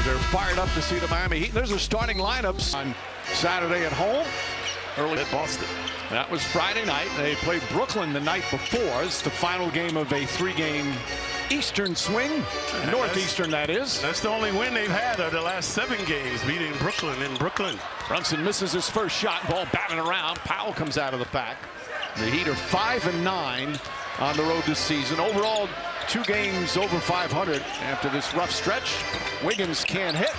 They're fired up to see the Miami Heat. There's their starting lineups on Saturday at home. Early at Boston. That was Friday night. They played Brooklyn the night before. It's the final game of a 3-game Eastern swing. Northeastern, that is. That's the only win they've had of the last 7 games, beating Brooklyn in Brooklyn. Brunson misses his first shot. Ball batting around. Powell comes out of the pack. The Heat are 5-9 on the road this season. Overall, 2 games over 500 after this rough stretch. Wiggins can't hit.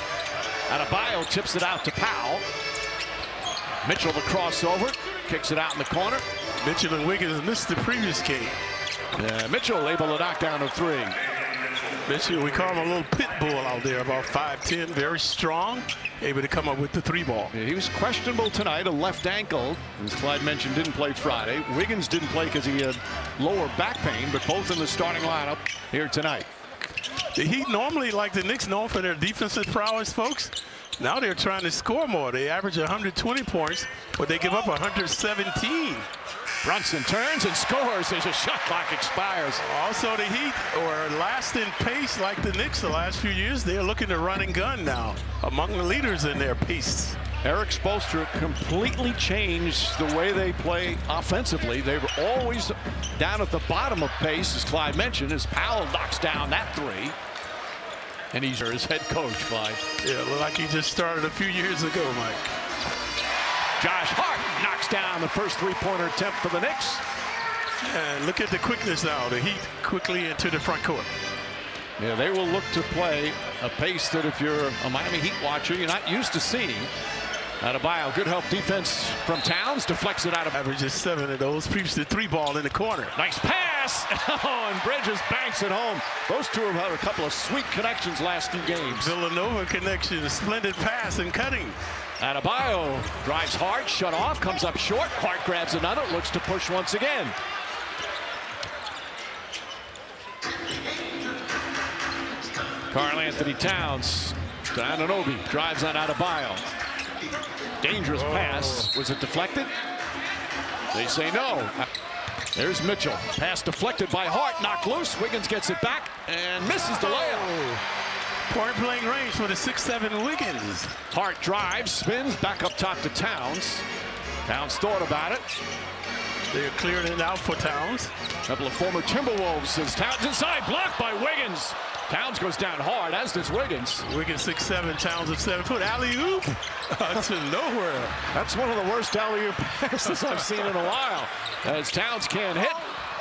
Adebayo tips it out to Powell. Mitchell the crossover, kicks it out in the corner. Mitchell and Wiggins missed the previous game. Mitchell able to knock down a 3. Mitchell, we call him a little pit bull out there, about 5'10", very strong, able to come up with the 3-ball. Yeah, he was questionable tonight, a left ankle. As Clyde mentioned, didn't play Friday. Wiggins didn't play because he had lower back pain, but both in the starting lineup here tonight. The Heat normally, like the Knicks, known for their defensive prowess, folks. Now they're trying to score more. They average 120 points, but they give up 117. Brunson turns and scores as a shot clock expires. Also, the Heat are last in pace like the Knicks the last few years. They're looking to run and gun now, among the leaders in their pace. Eric Spoelstra completely changed the way they play offensively. They were always down at the bottom of pace, as Clyde mentioned, as Powell knocks down that 3. And he's his head coach, Clyde. Yeah, look like he just started a few years ago, Mike. Josh Hart knocks down the first 3-pointer attempt for the Knicks. And look at the quickness now. The Heat quickly into the front court. Yeah, they will look to play a pace that if you're a Miami Heat watcher, you're not used to seeing. Adebayo, good help defense from Towns, deflects it out of. Averages 7 of those. Preeps the 3-ball in the corner. Nice pass. Oh, and Bridges banks it home. Those two have had a couple of sweet connections last 2 games. Villanova connection, splendid pass and cutting. Adebayo drives hard, shut off, comes up short. Hart grabs another, looks to push once again. Karl-Anthony Towns to Anunoby, drives on Adebayo. Dangerous pass. Was it deflected? They say no. There's Mitchell. Pass deflected by Hart, knocked loose. Wiggins gets it back and misses the layup. Point blank range for the 6'7" Wiggins. Hart drives, spins, back up top to Towns. Towns thought about it. They're clearing it out for Towns. A couple of former Timberwolves as Towns inside, blocked by Wiggins. Towns goes down hard, as does Wiggins. Wiggins 6'7", Towns of 7 foot. Alley-oop to nowhere. That's one of the worst alley-oop passes I've seen in a while. As Towns can't hit.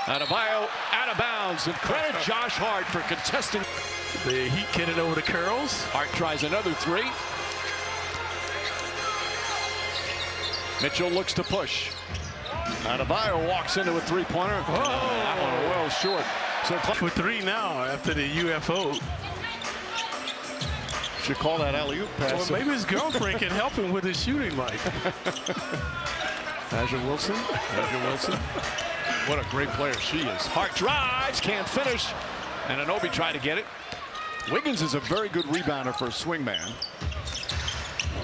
Adebayo out of bounds. And credit Josh Hart for contesting. The Heat getting over the curls. Hart tries another 3. Mitchell looks to push. Adebayo walks into a 3-pointer. Oh, that one well short. So for 3 now after the UFO. Should call that alley-oop pass. Well, maybe his girlfriend can help him with his shooting, Mike. Asia Wilson. What a great player she is. Hart drives, can't finish. And Anunoby tried to get it. Wiggins is a very good rebounder for a swingman.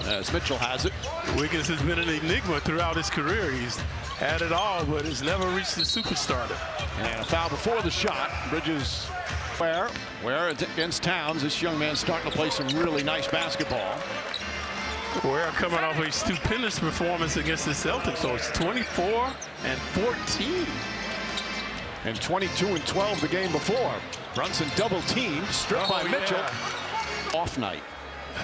As Mitchell has it. Wiggins has been an enigma throughout his career. He's had it all, but has never reached the superstar. And a foul before the shot. Bridges where against Towns. This young man's starting to play some really nice basketball. Ware coming off a stupendous performance against the Celtics. So it's 24 and 14. And 22 and 12 the game before. Brunson double teamed, stripped by Mitchell. Yeah. Off night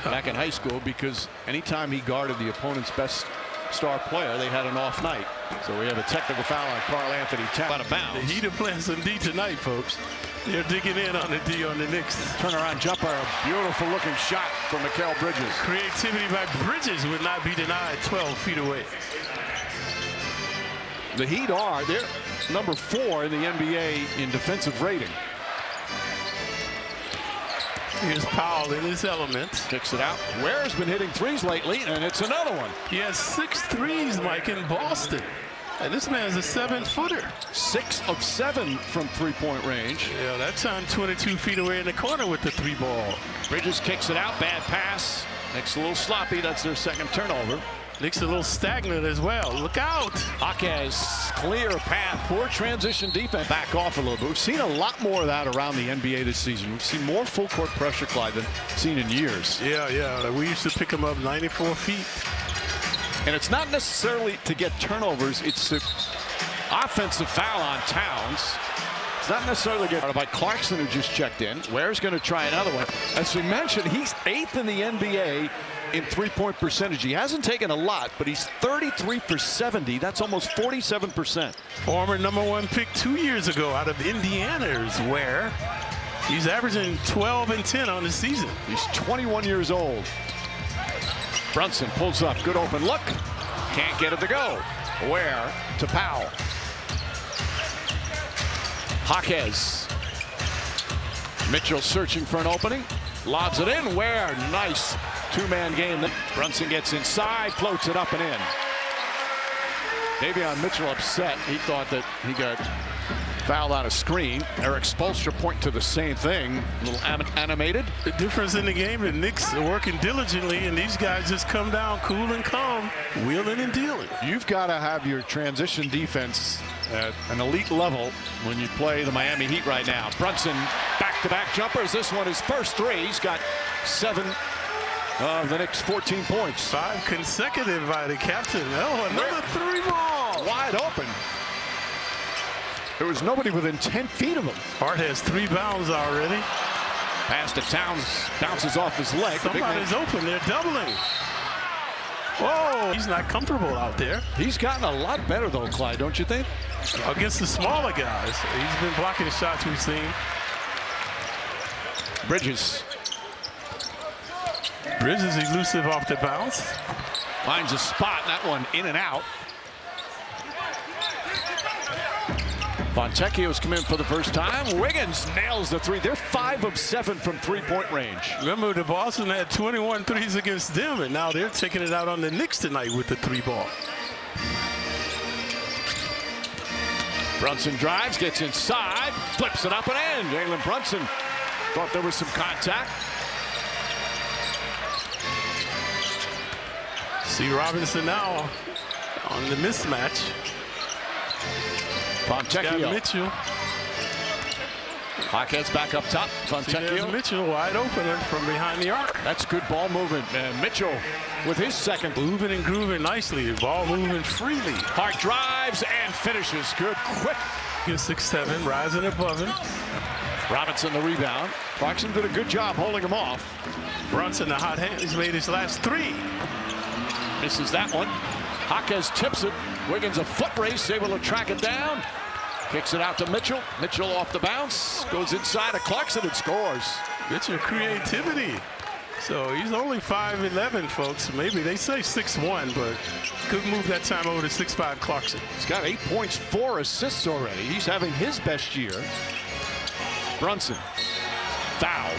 back in high school because anytime he guarded the opponent's best star player, they had an off night. So we have a technical foul on Karl-Anthony Towns. Out of bounds. The Heat are playing some D tonight, folks. They're digging in on the D on the Knicks. Turnaround jumper, a beautiful looking shot from Mikal Bridges. Creativity by Bridges would not be denied 12 feet away. The Heat they're number 4 in the NBA in defensive rating. Here's Powell in his element. Kicks it out. Ware's been hitting 3s lately, and it's another one. He has 6 threes, Mike, in Boston. And this man's a 7-footer. 6 of 7 from 3-point range. Yeah, that time 22 feet away in the corner with the 3-ball. Bridges kicks it out. Bad pass. Makes it a little sloppy. That's their second turnover. Knicks a little stagnant as well. Look out. Jaquez, clear path, poor transition defense. Back off a little bit. We've seen a lot more of that around the NBA this season. We've seen more full court pressure, Clyde, than seen in years. Yeah. We used to pick them up 94 feet. And it's not necessarily to get turnovers. It's an offensive foul on Towns. It's not necessarily get by Clarkson, who just checked in. Ware's going to try another one. As we mentioned, he's 8th in the NBA in three-point percentage. He hasn't taken a lot, but he's 33 for 70. That's almost 47%. Former #1 pick 2 years ago out of Indiana is Ware. He's averaging 12 and 10 on the season. He's 21 years old. Brunson pulls up. Good open look. Can't get it to go. Ware to Powell. Jaquez. Mitchell searching for an opening. Lobs it in. Ware. Nice two-man game. Brunson gets inside. Floats it up and in. Davion Mitchell upset. He thought that he got fouled on a screen. Eric Spoelstra point to the same thing. A little animated. The difference in the game, the Knicks are working diligently, and these guys just come down cool and calm, wheeling and dealing. You've got to have your transition defense at an elite level when you play the Miami Heat right now. Brunson, back-to-back jumpers. This one is first three. He's got 7 of the Knicks' 14 points. 5 consecutive by the captain. Oh, another 3-ball. Wide open. There was nobody within 10 feet of him. Hart has 3 bounds already. Pass to Towns, bounces off his leg. Somebody's open. They're doubling. Whoa, he's not comfortable out there. He's gotten a lot better, though, Clyde, don't you think? Against the smaller guys. He's been blocking the shots we've seen. Bridges. Bridges elusive off the bounce. Finds a spot. That one in and out. Fontecchio's come in for the first time. Wiggins nails the 3. They're 5 of 7 from three-point range. Remember, the Boston had 21 threes against them, and now they're taking it out on the Knicks tonight with the 3-ball. Brunson drives, gets inside, flips it up and in. Jalen Brunson thought there was some contact. See Robinson now on the mismatch. Fontecchio. Mitchell. Jaquez back up top. Fontecchio. Mitchell wide open from behind the arc. That's good ball movement. And Mitchell with his second. Moving and grooving nicely. Ball moving freely. Hart drives and finishes. Good, quick. 6'7", rising above him. Robinson the rebound. Clarkson did a good job holding him off. Brunson, the hot hand. He's made his last 3. Misses that one. Jaquez tips it. Wiggins a foot race, able to track it down. Kicks it out to Mitchell. Mitchell off the bounce. Goes inside to Clarkson and scores. Mitchell creativity. So he's only 5'11", folks. Maybe they say 6'1", but could move that time over to 6'5" Clarkson. He's got 8 points, 4 assists already. He's having his best year. Brunson fouled.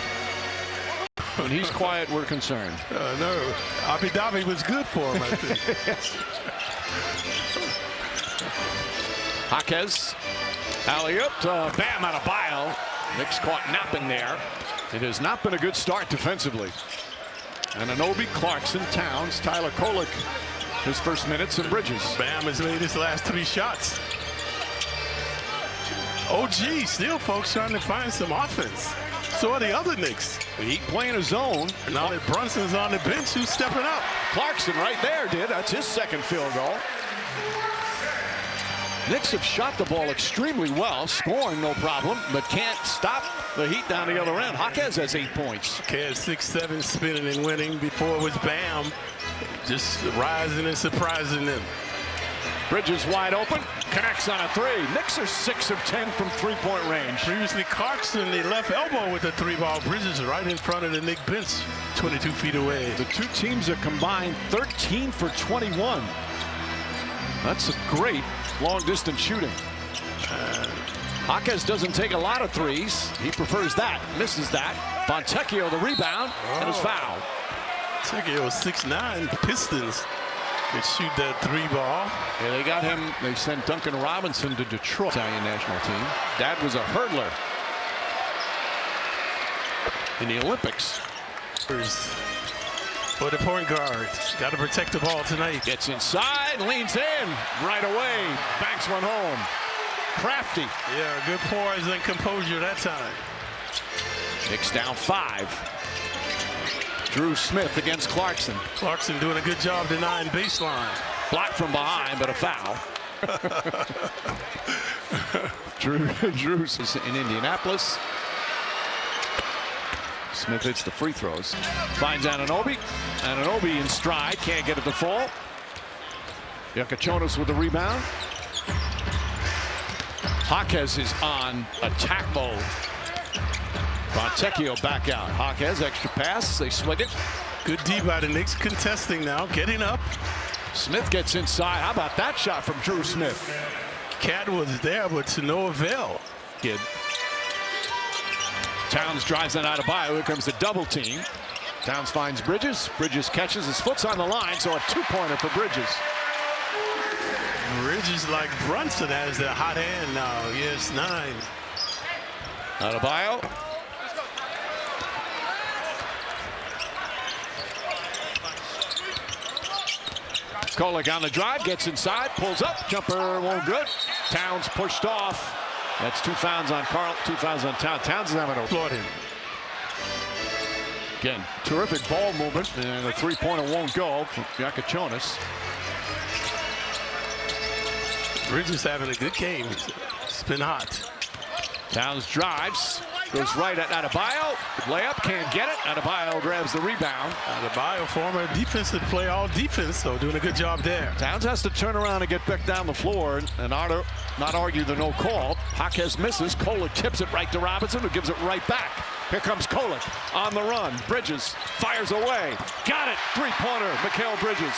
When he's quiet, we're concerned. No, Abu Dhabi was good for him, I think. Yes. Jaquez, alley-oop to Bam Adebayo. Knicks caught napping there. It has not been a good start defensively. And Anunoby, Clarkson, Towns, Tyler Kolek, his first minutes, and Bridges. Bam has made his last 3 shots. OG still, folks, trying to find some offense. So are the other Knicks. The Heat playing a zone. Now that Brunson's on the bench, who's stepping up? Clarkson right there did. That's his second field goal. Knicks have shot the ball extremely well, scoring no problem, but can't stop the Heat down the other end. Jaquez has 8 points. Jaquez 6'7", spinning and winning. Before it was Bam, just rising and surprising them. Bridges wide open, connects on a 3. Knicks are 6 of 10 from three-point range. Previously, Clarkson, the left elbow with the 3-ball. Bridges right in front of the Knicks bench, 22 feet away. The two teams are combined 13 for 21. That's a great long-distance shooting. Jaquez doesn't take a lot of threes. He prefers that, misses that. Fontecchio the rebound and is fouled. Fontecchio 6'9", Pistons. They shoot that 3-ball. Yeah, they got him. They sent Duncan Robinson to Detroit, Italian national team. Dad was a hurdler in the Olympics. for the point guard. Got to protect the ball tonight. Gets inside, leans in, right away, banks one home. Crafty. Yeah, good poise and composure that time. Knicks down 5. Drew Smith against Clarkson. Clarkson doing a good job denying baseline. Blocked from behind, but a foul. Drew's is in Indianapolis. Smith hits the free throws. Finds Anunoby. Anunoby in stride. Can't get it to fall. Yakachonis with the rebound. Jaquez is on attack mode. Fontecchio back out. Jaquez extra pass. They swing it. Good D by the Knicks. Contesting now. Getting up. Smith gets inside. How about that shot from Drew Smith? Cat was there, but to no avail. Kid. Towns drives that out of Bio. Here comes the double team. Towns finds Bridges. Bridges catches. His foot's on the line, so a two-pointer for Bridges. Bridges, like Brunson, has the hot hand now. Yes, 9. Out of Bio. Kolek on the drive, gets inside, pulls up, jumper won't good. Towns pushed off. That's 2 fouls on Carl, 2 fouls on Towns. Towns is having a applaud him. Again, terrific ball movement, and the three-pointer won't go from Yakachonis. Bridges having a good game. It's been hot. Towns drives, goes right at Adebayo. Layup, can't get it. Adebayo grabs the rebound. Adebayo, former defensive player, all defense, so doing a good job there. Towns has to turn around and get back down the floor and not argue the no call. Jaquez misses. Kolek tips it right to Robinson, who gives it right back. Here comes Kolek on the run. Bridges fires away. Got it. Three-pointer, Mikal Bridges.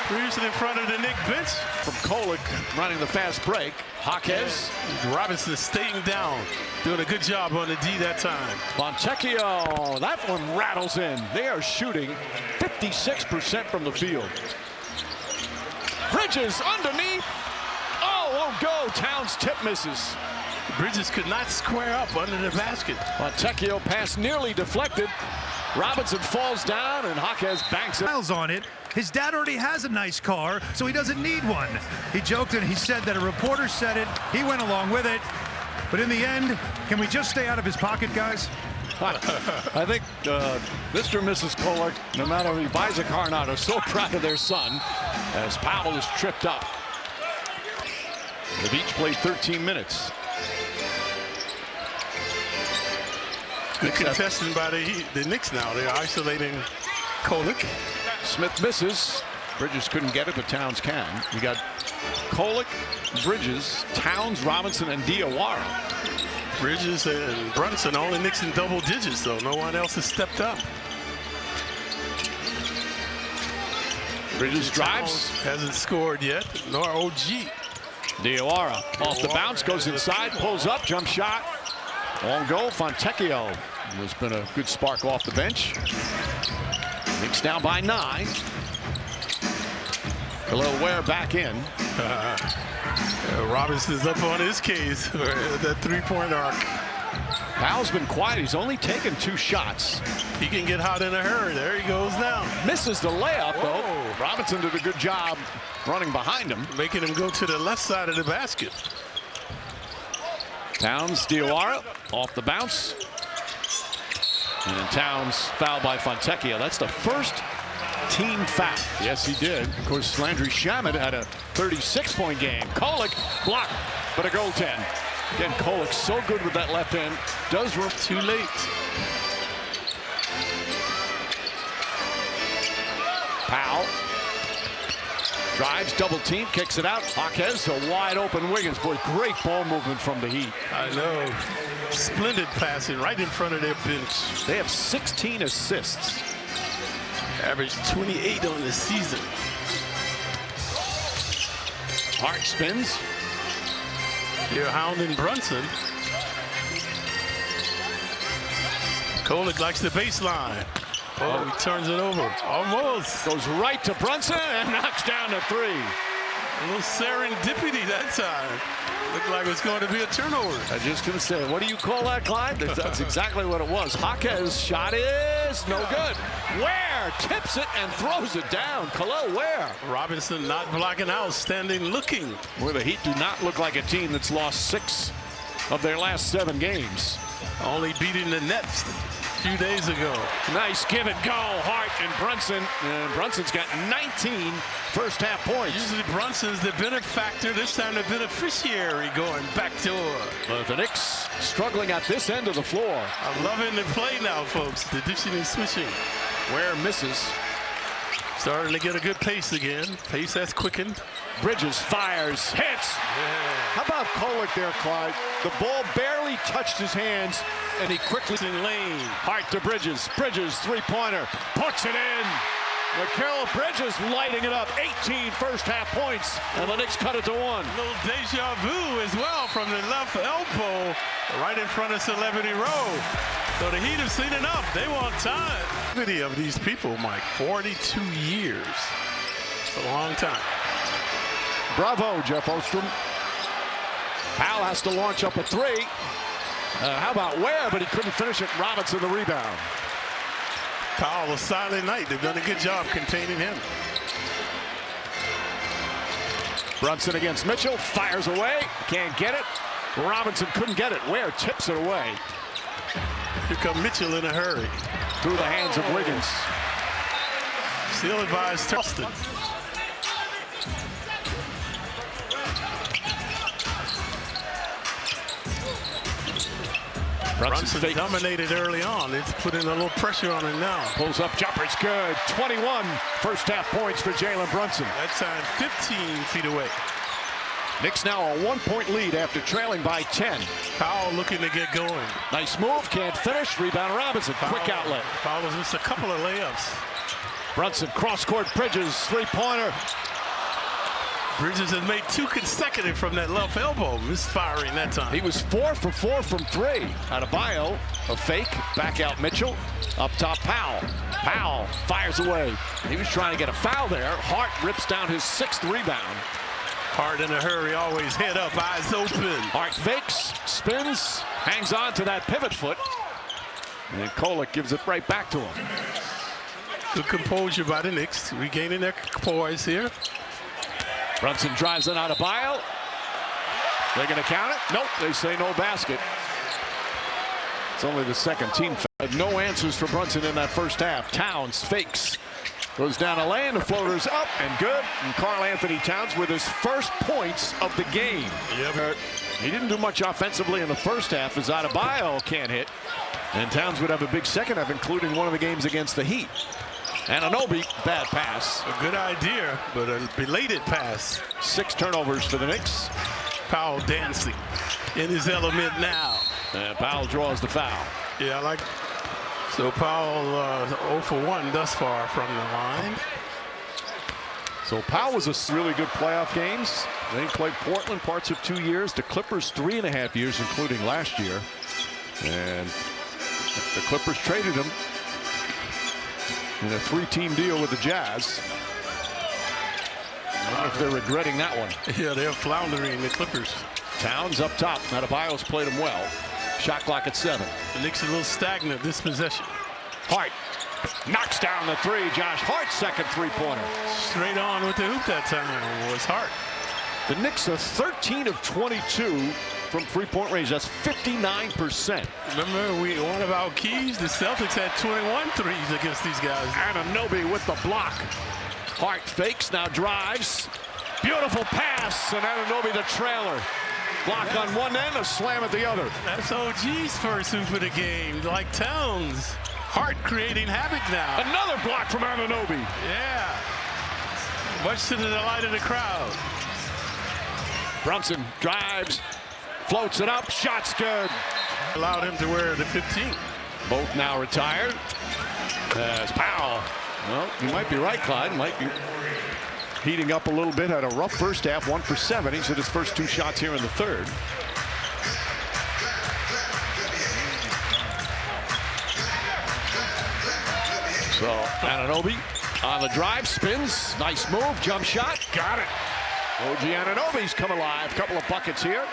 Previously in front of the Knicks bench. From Kolek running the fast break. Jaquez. Robinson staying down. Doing a good job on the D that time. Fontecchio. That one rattles in. They are shooting 56% from the field. Bridges underneath. Oh, won't go. Towns tip misses. Bridges could not square up under the basket. Fontecchio pass nearly deflected. Robinson falls down and Jaquez banks it. Miles on it. His dad already has a nice car, so he doesn't need one. He joked and he said that a reporter said it. He went along with it. But in the end, can we just stay out of his pocket, guys? I think Mr. and Mrs. Kolek, no matter if he buys a car or not, are so proud of their son as Powell is tripped up. They've each played 13 minutes. Good contesting by the Knicks now. They're isolating Kolek. Smith misses. Bridges couldn't get it, but Towns can. We got Kolek, Bridges, Towns, Robinson, and Diawara. Bridges and Brunson only Knicks in double digits, though. No one else has stepped up. Bridges drives. Hasn't scored yet, nor OG. Diawara off the bounce, goes inside, pulls up, jump shot. Won't go. Fontecchio has been a good spark off the bench. Knicks down by 9. A little Ware back in. Robinson's up on his case for that three-point arc. Powell's been quiet. He's only taken 2 shots. He can get hot in a hurry. There he goes now. Misses the layup, Whoa. though. Robinson did a good job running behind him. Making him go to the left side of the basket. Towns, Diawara off the bounce. And then Towns fouled by Fontecchio. That's the first team foul. Yes, he did. Of course, Landry Shamet had a 36-point game. Kolek blocked, but a goaltend. Again, Kolek so good with that left hand. Does run too late. Powell drives, double team, kicks it out. Jaquez, a wide open Wiggins. Boy, great ball movement from the Heat. I know. Splendid passing right in front of their bench. They have 16 assists. Average 28 on the season. Hart spins. You're hounding Brunson. Kolek likes the baseline. Oh, he turns it over. Almost. Goes right to Brunson and knocks down to 3. A little serendipity that time. Looked like it was going to be a turnover. I just gonna say, what do you call that, Clyde? That's exactly what it was. Jaquez shot is is no good. Ware tips it and throws it down. Khalil Ware. Robinson not blocking out, standing looking. Well, the Heat do not look like a team that's lost 6 of their last 7 games. Only beating the Nets a few days ago. Nice give and go. Hart and Brunson. And Brunson's got 19 first half points. Usually Brunson's the benefactor. This time the beneficiary going backdoor. But the Knicks struggling at this end of the floor. I'm loving the play now, folks. The dishing and switching. Ware misses. Starting to get a good pace again. Pace that's quickened. Bridges fires, hits. How about Kolek there, Clyde? The ball barely touched his hands, And he quickly In lane. Hart to Bridges. Bridges three-pointer. Puts it in. Mikal Bridges lighting it up. 18 first half points. And the Knicks cut it to 1. A little deja vu as well from the left elbow right in front of Celebrity Row. So the Heat have seen enough. They want time. Video of these people, Mike. 42 years. It's a long time. Bravo, Jeff Ostrom. Powell has to launch up a 3. How about Ware? But he couldn't finish it. Robinson the rebound. Powell, a silent night. They've done a good job containing him. Brunson against Mitchell. Fires away. Can't get it. Robinson couldn't get it. Ware tips it away. Here come Mitchell in a hurry. Through the hands of Wiggins. Still advised Tustin. Brunson dominated early on. It's putting a little pressure on him now. Pulls up jumper's good. 21 first half points for Jalen Brunson. That time 15 feet away. Knicks now a 1-point lead after trailing by 10. Powell looking to get going. Nice move. Can't finish. Rebound Robinson. Quick outlet. Powell has missed a couple of layups. Brunson cross-court Bridges. Three-pointer. Bridges has made 2 consecutive from that left elbow. Misfiring that time. He was 4 for 4 from 3. Adebayo, a fake. Back out Mitchell. Up top Powell. Powell fires away. He was trying to get a foul there. Hart rips down his 6th rebound. Hart in a hurry, always head up, eyes open. Hart fakes, spins, hangs on to that pivot foot. And Kolek gives it right back to him. Good composure by the Knicks, regaining their poise here. Brunson drives it out of Adebayo. They're going to count it? Nope, they say no basket. It's only the second team foul. No answers for Brunson in that first half. Towns fakes. Goes down a lane, the floater's up and good. And Karl Anthony Towns with his first points of the game. Yep. He didn't do much offensively in the first half as Adebayo can't hit. And Towns would have a big second half, including one of the games against the Heat. Anunoby, bad pass. A good idea, but a belated pass. 6 turnovers for the Knicks. Powell dancing in his element now. And Powell draws the foul. Yeah, I like. So Powell 0 for 1 thus far from the line. So Powell was a really good playoff games. They played Portland parts of 2 years. The Clippers 3.5 years, including last year. And the Clippers traded him in a 3-team deal with the Jazz. I wonder if they're regretting that one. Yeah, they're floundering, the Clippers. Towns up top. Adebayo's played him well. Shot clock at 7. The Knicks are a little stagnant this possession. Hart knocks down the 3. Josh Hart's second three-pointer. Straight on with the hoop that time was Hart. The Knicks are 13 of 22 from three-point range. That's 59%. Remember, one of our keys, the Celtics had 21 threes against these guys. Anunoby with the block. Hart fakes, now drives. Beautiful pass, and Anunoby the trailer. Block on one end, a slam at the other. That's OG's first hoop of the game, like Towns. Hart creating havoc now. Another block from Anunoby. Yeah. Much to the delight of the crowd. Brunson drives, floats it up, shot's good. Allowed him to wear the 15. Both now retired. As Powell, well, you might be right, Clyde. Might be heating up a little bit. Had a rough first half, 1 for 7. He's hit his first 2 shots here in the third. So Anunoby on the drive, spins, nice move, jump shot, got it. OG Anunoby's come alive. Couple of buckets here.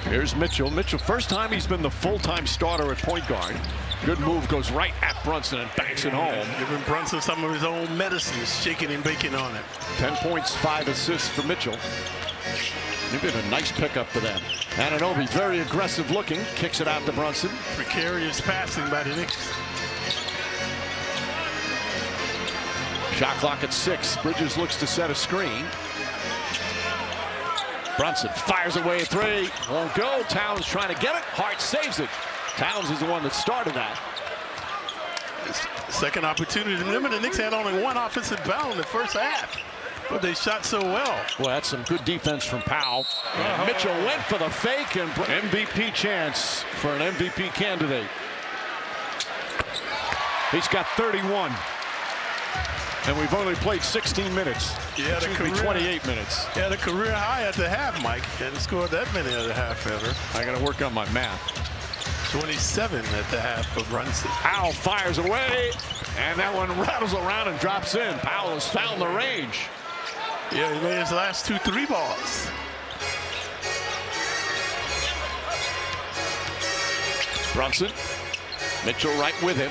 Here's Mitchell. Mitchell, first time he's been the full-time starter at point guard. Good move, goes right at Brunson and banks it home. Giving Brunson some of his own medicines, shaking and baking on it. 10 points, 5 assists for Mitchell. They've been a nice pickup for them. Anunoby, very aggressive looking, kicks it out to Brunson. Precarious passing by the Knicks. Shot clock at 6. Bridges looks to set a screen. Brunson fires away a 3. Won't go. Towns trying to get it. Hart saves it. Towns is the one that started that. Second opportunity. Remember, the Knicks had only one offensive foul in the first half, but they shot so well. Well, that's some good defense from Powell. And Mitchell went for the fake, and MVP chance for an MVP candidate. He's got 31. And we've only played 16 minutes. Yeah, Excuse me, 28 minutes. Yeah, the career high at the half, Mike. Hadn't scored that many at the half ever. I got to work on my math. 27 at the half for Brunson. Powell fires away, and that one rattles around and drops in. Powell has found the range. Yeah, he made his last 2 3 balls. Brunson, Mitchell right with him.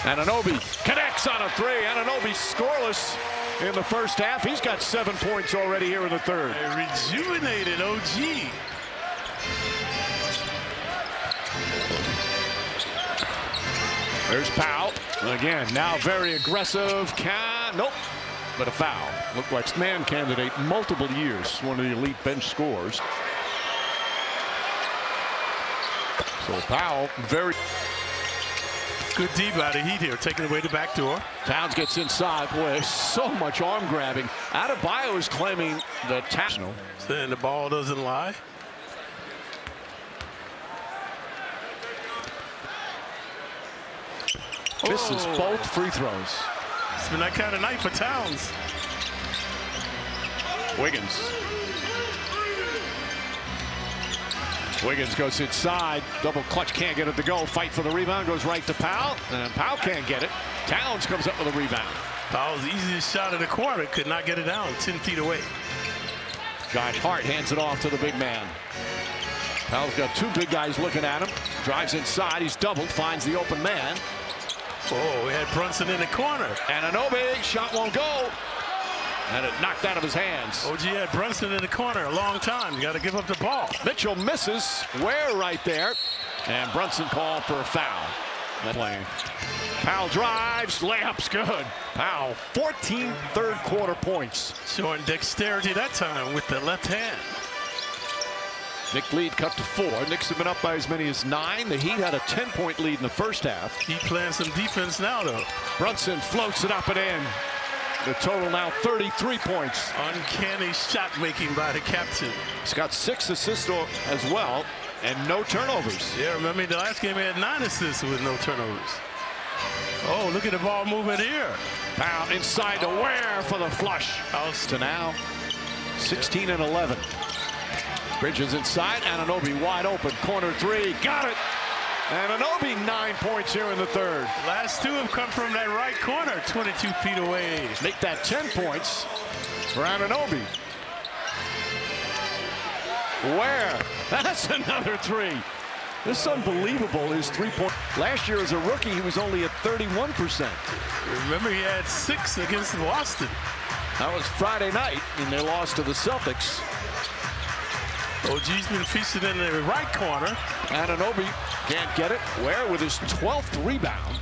Anunoby connects on a 3. Anunoby scoreless in the first half. He's got 7 points already here in the third. A rejuvenated OG. There's Powell. Again, now very aggressive. Nope. But a foul. Looked like man candidate multiple years. One of the elite bench scorers. So Powell, very good D by the Heat here, taking away the back door. Towns gets inside. Boy, so much arm grabbing. Adebayo is claiming the tackle. Saying the ball doesn't lie. Misses both free throws. It's been that kind of night for Towns. Wiggins goes inside. Double clutch, can't get it to go. Fight for the rebound, goes right to Powell. And Powell can't get it. Towns comes up with a rebound. Powell's easiest shot of the quarter, could not get it down 10 feet away. Josh Hart hands it off to the big man. Powell's got 2 big guys looking at him. Drives inside, he's doubled, finds the open man. Oh, we had Brunson in the corner. Anunoby, shot won't go. And it knocked out of his hands. OG had Brunson in the corner a long time. You got to give up the ball. Mitchell misses. Ware right there. And Brunson called for a foul. Powell drives. Layup's good. Powell, 14 third quarter points. Showing dexterity that time with the left hand. Knicks lead cut to 4. Knicks have been up by as many as 9. The Heat had a 10-point lead in the first half. Heat playing some defense now, though. Brunson floats it up and in. The total now 33 points. Uncanny shot making by the captain. He's got 6 assists as well and no turnovers. Yeah, remember the last game he had 9 assists with no turnovers. Oh, look at the ball movement here. Powell inside to Ware for the flush. To now 16 and 11. Bridges inside. Anunoby wide open. Corner 3. Got it. Anunoby 9 points here in the third. Last 2 have come from that right corner, 22 feet away. Make that 10 points for Anunoby. Where? That's another 3. This is unbelievable, his 3-point. Last year as a rookie, he was only at 31%. Remember, he had 6 against Boston. That was Friday night, and they lost to the Celtics. OG's been featured in the right corner. Anunoby can't get it. Ware with his 12th rebound.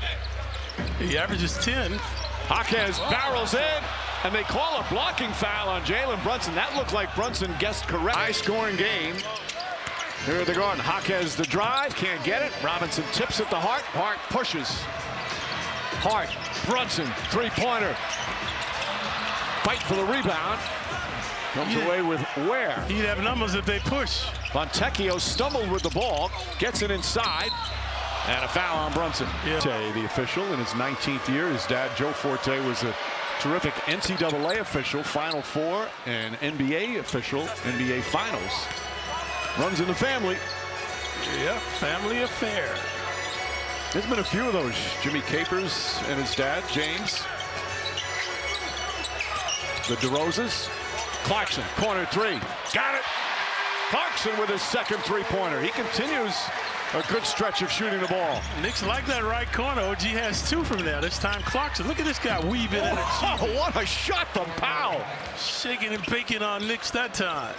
He averages 10. Jaquez barrels in, and they call a blocking foul on Jalen Brunson. That looked like Brunson guessed correct. High-scoring game. Here they're going. Jaquez the drive, can't get it. Robinson tips it to Hart. Hart pushes. Hart, Brunson, 3-pointer. Fight for the rebound. Comes away with Ware. He'd have numbers if they push. Fontecchio stumbled with the ball, gets it inside, and a foul on Brunson. Yeah. The official in his 19th year. His dad, Joe Forte, was a terrific NCAA official, Final Four, and NBA official, NBA Finals. Runs in the family. Yep, family affair. There's been a few of those. Jimmy Capers and his dad, James. The DeRozas. Clarkson, corner 3. Got it. Clarkson with his second three-pointer. He continues a good stretch of shooting the ball. Knicks like that right corner. OG has two from there. This time Clarkson. Look at this guy weaving in. Oh, what a shot from Powell. Shaking and baking on Knicks that time.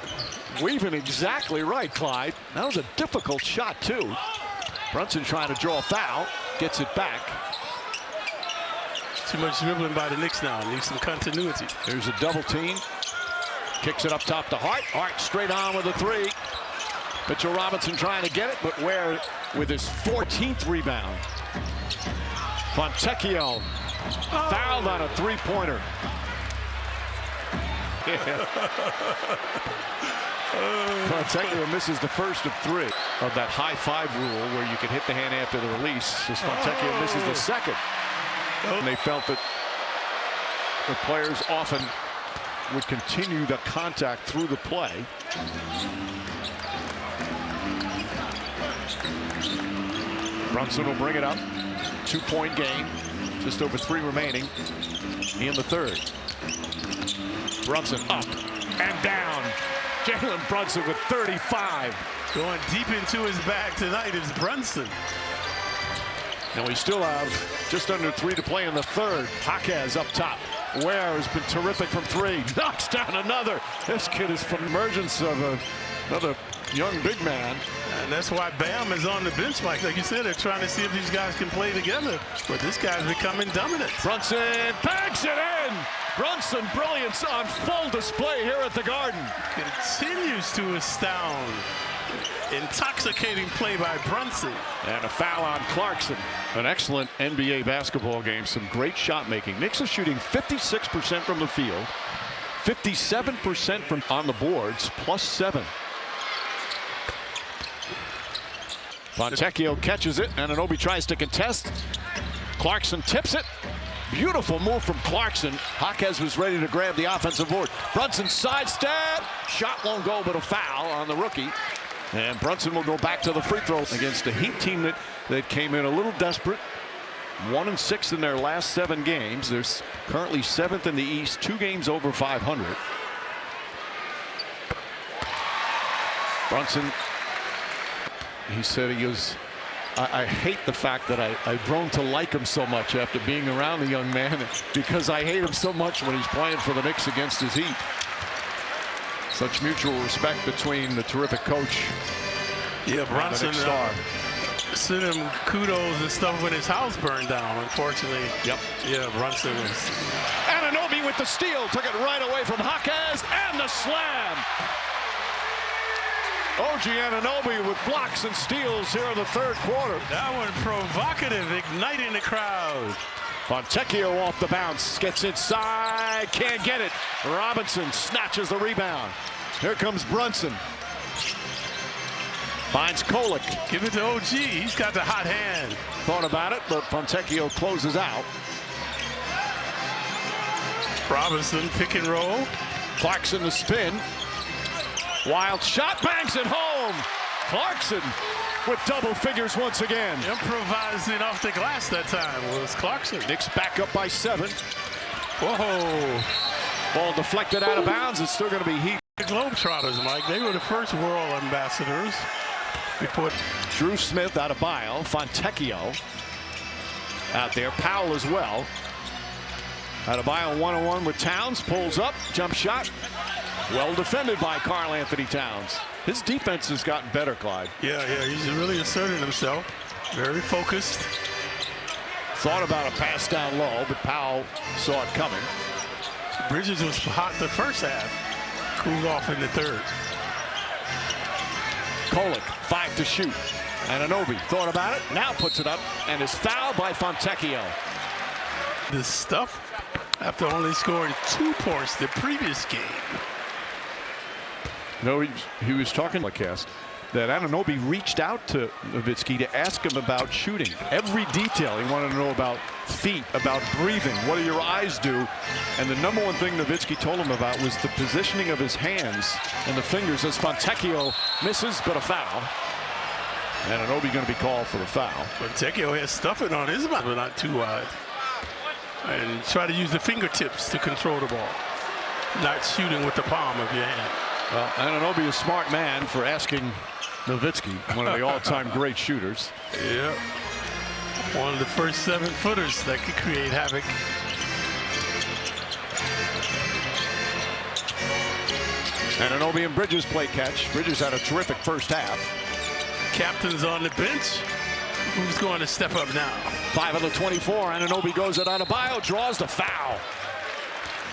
Weaving exactly right, Clyde. That was a difficult shot, too. Brunson trying to draw a foul. Gets it back. Too much dribbling by the Knicks now. Needs some continuity. There's a double team. Kicks it up top to Hart. Hart straight on with a three. Mitchell Robinson trying to get it, but Ware with his 14th rebound. Fontecchio fouled on a three-pointer. Yeah. Fontecchio misses the first of three of that high five rule where you can hit the hand after the release. As Fontecchio misses the second. And they felt that the players often would continue the contact through the play. Brunson will bring it up. 2-point game. Just over 3 remaining in the third. Brunson up and down. Jalen Brunson with 35. Going deep into his bag tonight is Brunson. And we still have just under 3 to play in the third. Jaquez up top. Ware has been terrific from 3. Knocks down another. This kid is from emergence of another young big man. And that's why Bam is on the bench, Mike. Like you said, they're trying to see if these guys can play together. But this guy's becoming dominant. Brunson banks it in. Brunson brilliance on full display here at the Garden. Continues to astound. Intoxicating play by Brunson. And a foul on Clarkson. An excellent NBA basketball game. Some great shot making. Knicks is shooting 56% from the field. 57% from on the boards, +7. Fontecchio catches it, and Anunoby tries to contest. Clarkson tips it. Beautiful move from Clarkson. Jaquez was ready to grab the offensive board. Brunson sidestep. Shot won't go, but a foul on the rookie. And Brunson will go back to the free throw against a Heat team that came in a little desperate. 1-6 in their last 7 games. They're currently 7th in the East, 2 games over 500. Brunson, he said he was, I hate the fact that I've grown to like him so much after being around the young man, because I hate him so much when he's playing for the Knicks against his Heat. Such mutual respect between the terrific coach. Yeah, Brunson sent him kudos and stuff when his house burned down, unfortunately. Yep. Yeah, Brunson was. Anunoby with the steal, took it right away from Jaquez, and the slam. OG Anunoby with blocks and steals here in the third quarter. That one provocative, igniting the crowd. Fontecchio off the bounce, gets inside, can't get it. Robinson snatches the rebound. Here comes Brunson. Finds Kolek. Give it to OG. He's got the hot hand. Thought about it, but Fontecchio closes out. Robinson pick and roll. Clarkson the spin. Wild shot, bangs it home. Clarkson with double figures once again. Improvising off the glass that time was Clarkson. Knicks back up by 7. Whoa. Ball deflected out of bounds. It's still going to be Heat. The Globetrotters, Mike, they were the first world ambassadors. Before Drew Smith out of Bio. Fontecchio out there. Powell as well. Out of Bio 1-on-1 with Towns. Pulls up. Jump shot. Well defended by Karl Anthony Towns. His defense has gotten better, Clyde. Yeah, he's really asserted himself. Very focused. Thought about a pass down low, but Powell saw it coming. Bridges was hot the first half. Cooled off in the third. Kolek, 5 to shoot. Anunoby thought about it, now puts it up, and is fouled by Fontecchio. This stuff after only scoring 2 points the previous game. No, he was talking like that Anunoby reached out to Nowitzki to ask him about shooting. Every detail he wanted to know about feet, about breathing, what do your eyes do? And the number one thing Nowitzki told him about was the positioning of his hands and the fingers as Fontecchio misses, but a foul. Anunoby going to be called for the foul. Fontecchio has stuffing on his mouth, but not too wide. And try to use the fingertips to control the ball. Not shooting with the palm of your hand. Well, Anunoby is a smart man for asking Nowitzki, one of the all-time great shooters. Yeah. One of the first 7-footers that could create havoc. Anunoby and Bridges play catch. Bridges had a terrific first half. Captain's on the bench. Who's going to step up now? 5 of the 24. Anunoby goes at Adebayo, draws the foul.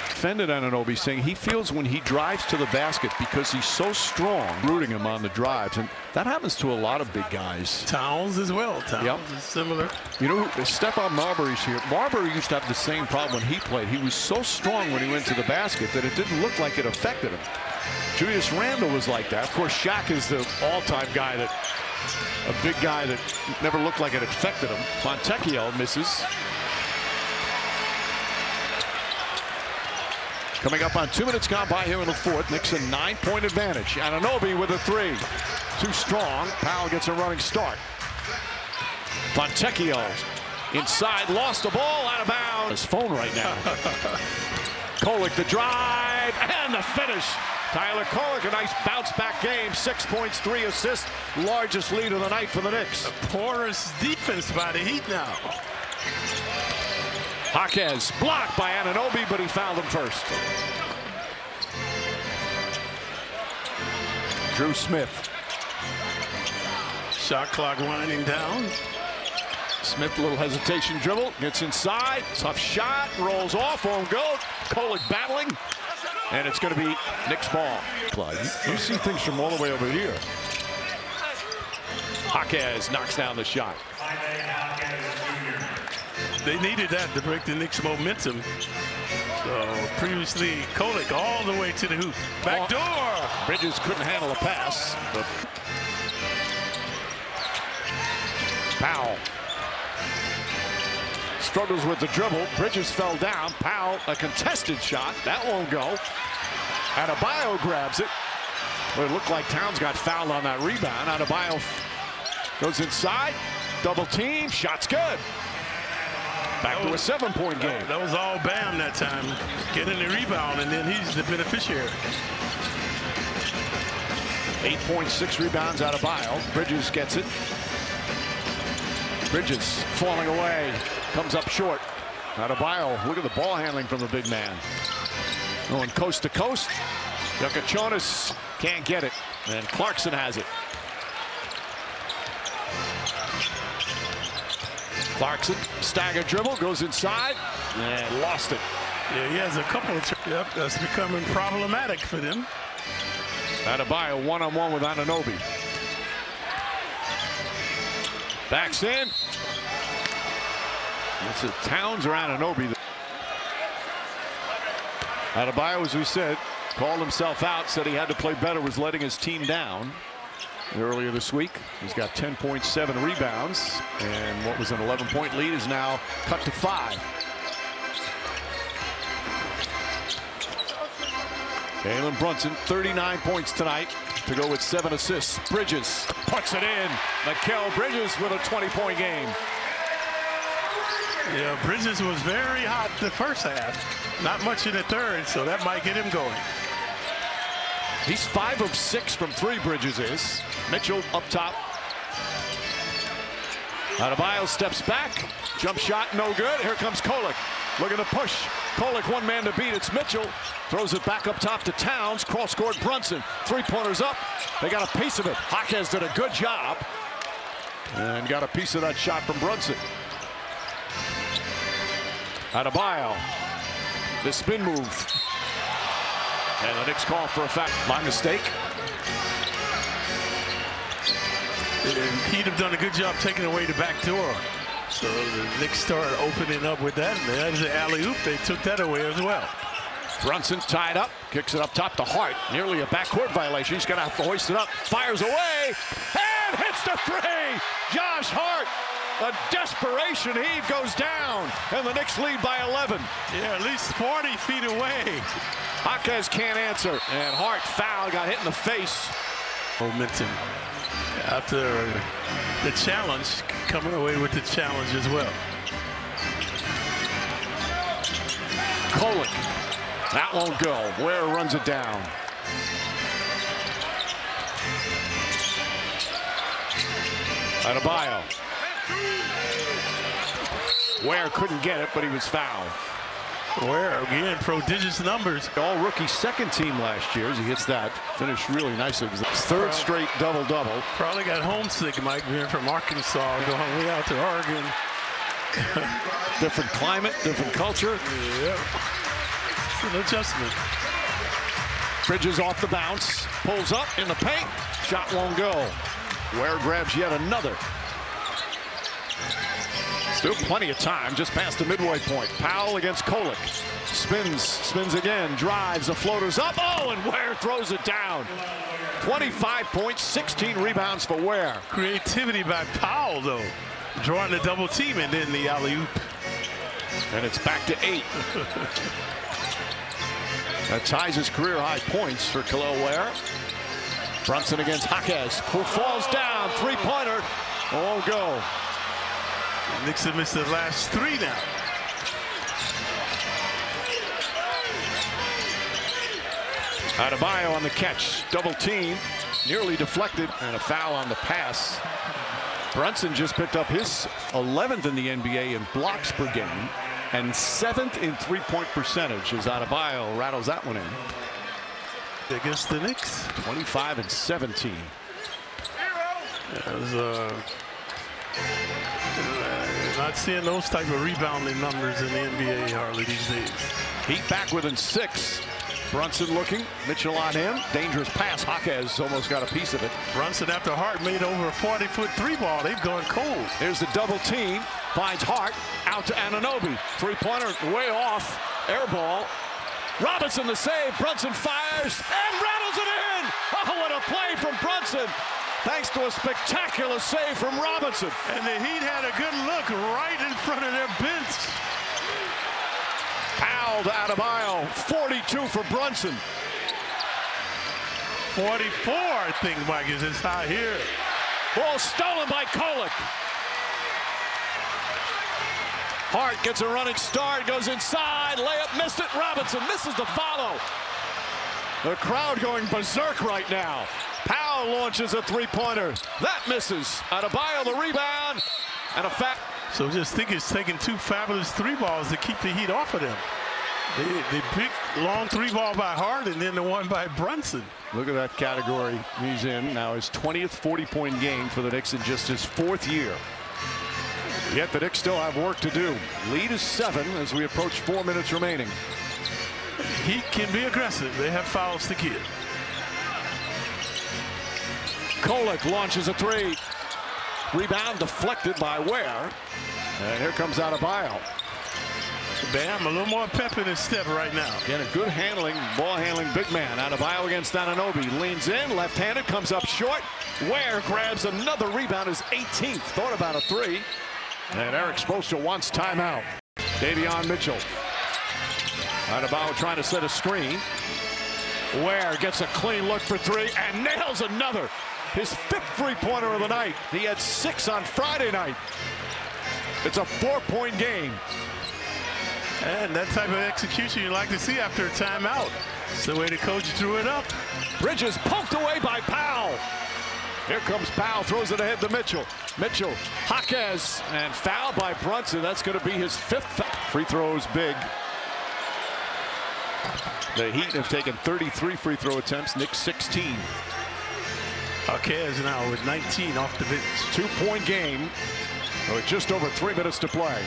Defended Anunoby, saying he feels when he drives to the basket because he's so strong, rooting him on the drives, and that happens to a lot of big guys. Towns as well. Towns is similar. You know, Stephon Marbury's here. Marbury used to have the same problem when he played. He was so strong when he went to the basket that it didn't look like it affected him. Julius Randle was like that. Of course, Shaq is the all-time guy that, a big guy that never looked like it affected him. Fontecchio misses. Coming up on 2 minutes gone by here in the fourth. Knicks a 9-point advantage. Anunoby with a 3. Too strong. Powell gets a running start. Fontecchio inside, lost the ball, out of bounds. His phone right now. Kolek the drive and the finish. Tyler Kolek, a nice bounce back game. 6 points, 3 assists. Largest lead of the night for the Knicks. A porous defense by the Heat now. Jaquez blocked by Anunoby, but he fouled him first. Drew Smith. Shot clock winding down. Smith, a little hesitation dribble, gets inside, tough shot, rolls off, won't go. Kolek battling, and it's going to be Knicks ball. You see things from all the way over here. Jaquez knocks down the shot. They needed that to break the Knicks' momentum. So previously, Kolek all the way to the hoop. Back door. Bridges couldn't handle a pass. But Powell struggles with the dribble. Bridges fell down. Powell, a contested shot. That won't go. Adebayo grabs it. Well, it looked like Towns got fouled on that rebound. Adebayo goes inside. Double team. Shot's good. Back to a 7-point game. That was all Bam that time. Getting the rebound, and then he's the beneficiary. 8.6 rebounds out of Adebayo. Bridges gets it. Bridges falling away. Comes up short. Adebayo, look at the ball handling from the big man. Going coast to coast. Jokic can't get it. And Clarkson has it. Clarkson, stagger dribble, goes inside, and lost it. Yeah, he has a couple of, that's becoming problematic for them. Adebayo one-on-one with Anunoby. Backs in. It's a Towns or Anunoby. Adebayo, as we said, called himself out, said he had to play better, was letting his team down. Earlier this week, he's got 10.7 rebounds, and what was an 11-point lead is now cut to 5. Jalen Brunson, 39 points tonight to go with 7 assists. Bridges puts it in. Mikal Bridges with a 20-point game. Yeah, Bridges was very hot the first half. Not much in the third, so that might get him going. He's 5 of 6 from 3, Bridges is. Mitchell up top. Adebayo steps back. Jump shot, no good. Here comes Kolek. Look at the push. Kolek, one man to beat. It's Mitchell. Throws it back up top to Towns. Cross-court Brunson. 3-pointers up. They got a piece of it. Jaquez did a good job. And got a piece of that shot from Brunson. Adebayo. The spin move. And the Knicks call for a foul. My mistake. He'd have done a good job taking away the back door. So the Knicks started opening up with that. And there's the alley-oop. They took that away as well. Brunson tied up. Kicks it up top to Hart. Nearly a backcourt violation. He's going to have to hoist it up. Fires away. And hits the 3. Josh Hart. A desperation heave goes down. And the Knicks lead by 11. Yeah, at least 40 feet away. Jaquez can't answer. And Hart foul. Got hit in the face. Momentum. After the challenge, coming away with the challenge as well. Kolek. That won't go. Ware runs it down. Adebayo. Ware couldn't get it, but he was fouled. Ware, again, prodigious numbers. All-rookie second team last year as he hits that. Finished really nicely. It was his third straight double-double. Probably got homesick, Mike, being from Arkansas, going way out to Oregon. Different climate, different culture. Yep. It's an adjustment. Bridges off the bounce, pulls up in the paint. Shot won't go. Ware grabs yet another. Still plenty of time, just past the midway point. Powell against Kolek. Spins again, drives, the floater's up. Oh, and Ware throws it down. 25 points, 16 rebounds for Ware. Creativity by Powell, though. Drawing the double team and then the alley-oop. And it's back to 8. That ties his career high points for Khalil Ware. Brunson against Jaquez, who falls down. Three-pointer. Won't go. The Knicks have missed the last 3 now. Adebayo on the catch. Double team. Nearly deflected. And a foul on the pass. Brunson just picked up his 11th in the NBA in blocks per game and 7th in three-point percentage as Adebayo rattles that one in. Against the Knicks. 25 and 17. Not seeing those type of rebounding numbers in the NBA hardly these days. Heat back within 6. Brunson looking. Mitchell on him. Dangerous pass. Jaquez almost got a piece of it. Brunson, after Hart made over a 40-foot 3-ball, they've gone cold. Here's the double team. Finds Hart. Out to Anunoby. Three-pointer way off. Air ball. Robinson the save. Brunson fires and rattles it in. Oh, what a play from Brunson. Thanks to a spectacular save from Robinson. And the Heat had a good look right in front of their bench. Powell to Adebayo. 42 for Brunson. 44, I think, Mike, is his high here. Ball stolen by Kolek. Hart gets a running start, goes inside, layup, missed it. Robinson misses the follow. The crowd going berserk right now. Powell launches a three-pointer. That misses. Adebayo the rebound. And a fact. So just think it's taking 2 fabulous 3-balls to keep the Heat off of them. They picked long 3-ball by Hart and then the one by Brunson. Look at that category he's in. Now his 20th 40-point game for the Knicks in just his 4th year. Yet the Knicks still have work to do. Lead is 7 as we approach 4 minutes remaining. Heat can be aggressive. They have fouls to give. Kolek launches a 3. Rebound deflected by Ware. And here comes Adebayo. Bam, a little more pep in his step right now. Again, a good handling, ball handling big man. Adebayo against Anunoby. Leans in, left-handed, comes up short. Ware grabs another rebound, his 18th. Thought about a 3. And Eric Spoelstra wants timeout. Davion Mitchell. Adebayo trying to set a screen. Ware gets a clean look for 3 and nails another. His 5th three-pointer of the night. He had 6 on Friday night. It's a 4-point game. And that type of execution you like to see after a timeout. It's the way the coach drew it up. Bridges poked away by Powell. Here comes Powell, throws it ahead to Mitchell. Mitchell, Jaquez, and foul by Brunson. That's going to be his 5th foul. Free throws big. The Heat have taken 33 free throw attempts. Knicks 16. Jaquez now with 19 off the bench. 2-point game with just over 3 minutes to play.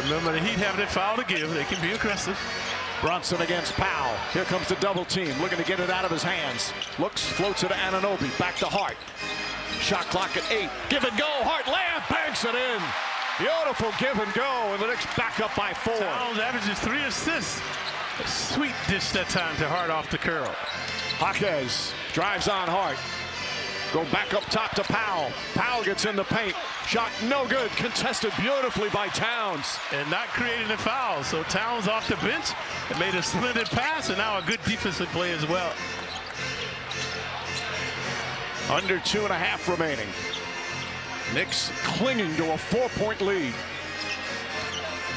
Remember, the Heat have that foul to give. They can be aggressive. Brunson against Powell. Here comes the double team, looking to get it out of his hands. Looks, floats it to Anunoby. Back to Hart. Shot clock at 8. Give and go. Hart layup, banks it in. Beautiful give and go, and the Knicks back up by 4. Towns averages 3 assists. A sweet dish that time to Hart off the curl. Jaquez drives on Hart. Go back up top to Powell. Powell gets in the paint. Shot no good. Contested beautifully by Towns. And not creating a foul. So Towns off the bench and made a splendid pass, and now a good defensive play as well. Under 2.5 remaining. Knicks clinging to a 4-point lead.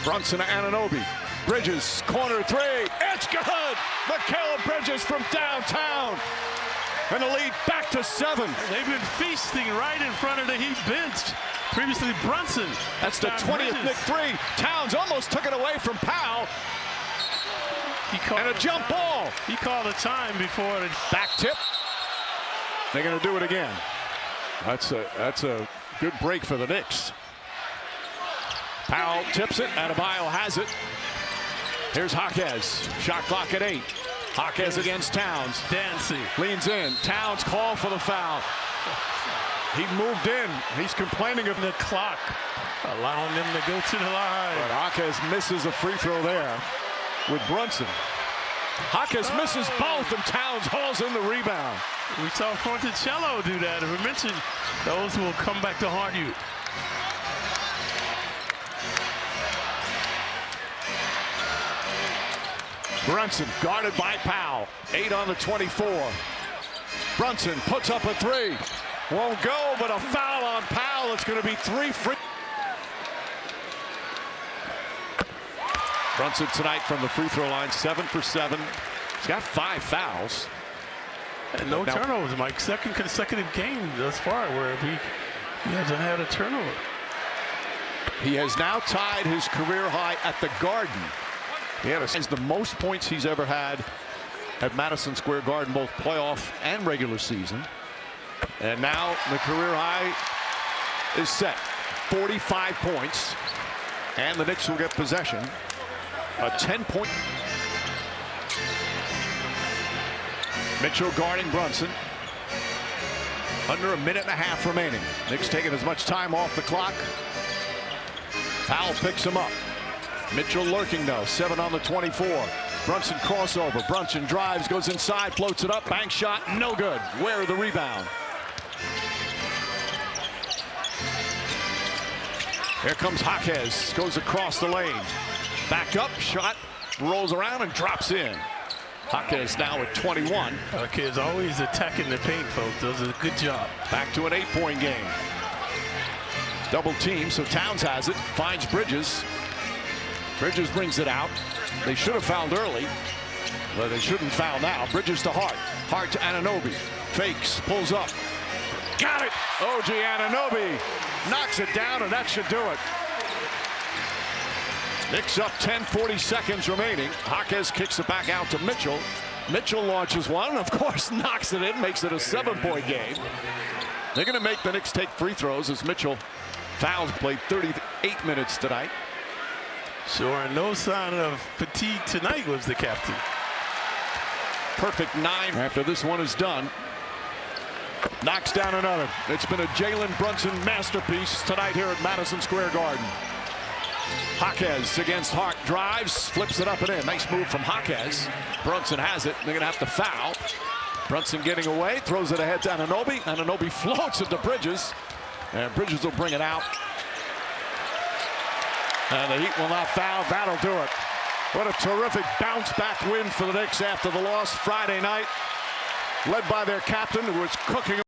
Brunson to Anunoby. Bridges, corner 3. It's good! Mikal Bridges from downtown. And the lead back to 7. They've been feasting right in front of the Heat bench. Previously, Brunson. That's the 20th Knicks three. Towns almost took it away from Powell. And a jump ball. He called a time before the back tip. They're going to do it again. That's a good break for the Knicks. Powell tips it. Adebayo has it. Here's Jaquez. Shot clock at 8. Jaquez against Towns. dancing. Leans in. Towns called for the foul. He moved in. He's complaining of the clock, allowing them to go to the line. But Jaquez misses a free throw there with Brunson. Jaquez misses both, and Towns hauls in the rebound. We saw Fonticello do that. And we mentioned those will come back to haunt you. Brunson guarded by Powell. 8 on the 24. Brunson puts up a 3. Won't go, but a foul on Powell. It's going to be 3 free. Brunson tonight from the free throw line, 7 for 7. He's got 5 fouls. And no turnovers, Mike. Second consecutive game thus far where he hasn't had a turnover. He has now tied his career high at the Garden. He has the most points he's ever had at Madison Square Garden, both playoff and regular season. And now the career high is set. 45 points. And the Knicks will get possession. A 10-point. Mitchell guarding Brunson. Under a minute and a half remaining. Knicks taking as much time off the clock. Powell picks him up. Mitchell lurking though. 7 on the 24. Brunson crossover. Brunson drives, goes inside, floats it up. Bank shot, no good. Where the rebound? Here comes Jaquez. Goes across the lane. Back up, shot, rolls around and drops in. Jaquez now at 21. Jaquez always attacking the paint, folks. Does a good job. Back to an 8-point game. Double team, so Towns has it. Finds Bridges. Bridges brings it out. They should have fouled early, but they shouldn't foul now. Bridges to Hart. Hart to Anunoby. Fakes, pulls up. Got it! OG Anunoby knocks it down, and that should do it. Knicks up 10, 40 seconds remaining. Jaquez kicks it back out to Mitchell. Mitchell launches one, of course, knocks it in, makes it a 7-point game. They're going to make the Knicks take free throws as Mitchell fouls. Played 38 minutes tonight. Sure, no sign of fatigue tonight was the captain. Perfect 9 after this one is done. Knocks down another. It's been a Jalen Brunson masterpiece tonight here at Madison Square Garden. Jaquez against Hart, drives, flips it up and in. Nice move from Jaquez. Brunson has it. They're going to have to foul. Brunson getting away, throws it ahead to Anunoby. Anunoby floats it to Bridges, and Bridges will bring it out. And the Heat will not foul. That'll do it. What a terrific bounce-back win for the Knicks after the loss Friday night, led by their captain, who was cooking.